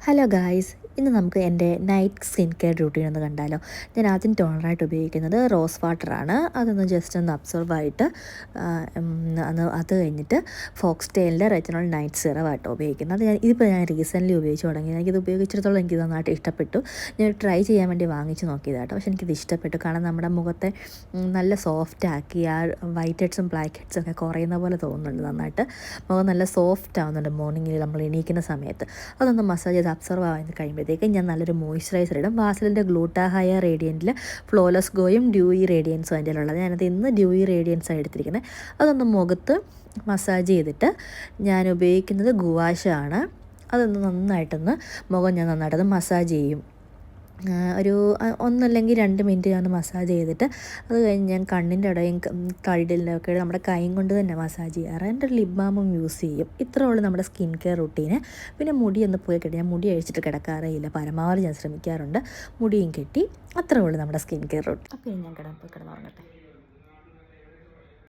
Hello guys, ഇന്ന് നമുക്ക് എൻ്റെ നൈറ്റ് സ്കിൻ കെയർ റൂട്ടീൻ ഒന്ന് കണ്ടാലോ. ഞാൻ ആദ്യം ടോണറായിട്ട് ഉപയോഗിക്കുന്നത് റോസ് വാട്ടറാണ്. അതൊന്ന് ജസ്റ്റ് ഒന്ന് അബ്സോർവ് ആയിട്ട് അത് കഴിഞ്ഞിട്ട് ഫോക്സ് ടെയിലിൻ്റെ റെറ്റിനോൾ നൈറ്റ് സിറമായിട്ട് ഉപയോഗിക്കുന്നത്. ഇതിപ്പോൾ ഞാൻ റീസെൻ്റ്ലി ഉപയോഗിച്ച് തുടങ്ങി. എനിക്കിത് ഉപയോഗിച്ചിടത്തോളം എനിക്ക് നന്നായിട്ട് ഇഷ്ടപ്പെട്ടു. ഞാൻ ട്രൈ ചെയ്യാൻ വേണ്ടി വാങ്ങിച്ച് നോക്കിയതാട്ടോ. പക്ഷേ എനിക്കിത് ഇഷ്ടപ്പെട്ടു. കാരണം നമ്മുടെ മുഖത്തെ നല്ല സോഫ്റ്റ് ആക്കി ആ വൈറ്റ് ഹെഡ്സും ബ്ലാക്ക് ഹെഡ്സും ഒക്കെ കുറയുന്ന പോലെ തോന്നുന്നുണ്ട്. നന്നായിട്ട് മുഖം നല്ല സോഫ്റ്റ് ആവുന്നുണ്ട് മോർണിംഗിൽ നമ്മൾ എണീക്കുന്ന സമയത്ത്. അതൊന്ന് മസാജ് ചെയ്ത് അബ്സർവ് ആയി കഴിയുമ്പോഴത്തേക്ക് ഞാൻ നല്ലൊരു മോയ്സ്ചറൈസർ ഇടും. വാസലിൻ്റെ ഗ്ലൂട്ടാഹയ റേഡിയൻറ്റിൽ ഫ്ലോലെസ് ഗോയും ഡ്യൂയി റേഡിയൻസും അതിൻ്റെ ഉള്ളത്. ഞാനത് ഇന്ന് ഡ്യൂയി റേഡിയൻസാണ് എടുത്തിരിക്കുന്നത്. അതൊന്ന് മുഖത്ത് മസാജ് ചെയ്തിട്ട് ഞാൻ ഉപയോഗിക്കുന്നത് ഗുവാഷാണ്. അതൊന്ന് നന്നായിട്ടൊന്ന് മുഖം ഞാൻ നന്നായിട്ടൊന്ന് മസാജ് ചെയ്യും. ഒരു 1 അല്ലെങ്കിൽ 2 മിനിറ്റ് ഞാൻ മസാജ് ചെയ്തിട്ട് അത് കഴിഞ്ഞ് ഞാൻ കണ്ണിൻ്റെ ഇടയും കഴുത്തിലൊക്കെ നമ്മുടെ കൈയും കൊണ്ട് തന്നെ മസാജ് ചെയ്യാറ്. എൻ്റെ ലിപ് ബാമും യൂസ് ചെയ്യും. ഇത്രേ ഉള്ളൂ നമ്മുടെ സ്കിൻ കെയർ റുട്ടീന്. പിന്നെ മുടിയൊന്ന് പോയി കെട്ടി, ഞാൻ മുടി അഴിച്ചിട്ട് കിടക്കാറേ ഇല്ല. പരമാവധി ഞാൻ ശ്രമിക്കാറുണ്ട്. മുടിയും കെട്ടി, അത്രേ ഉള്ളൂ നമ്മുടെ സ്കിൻ കെയർ റുട്ടീൻ. അപ്പോൾ ഞാൻ കിടന്നുറങ്ങട്ടെ.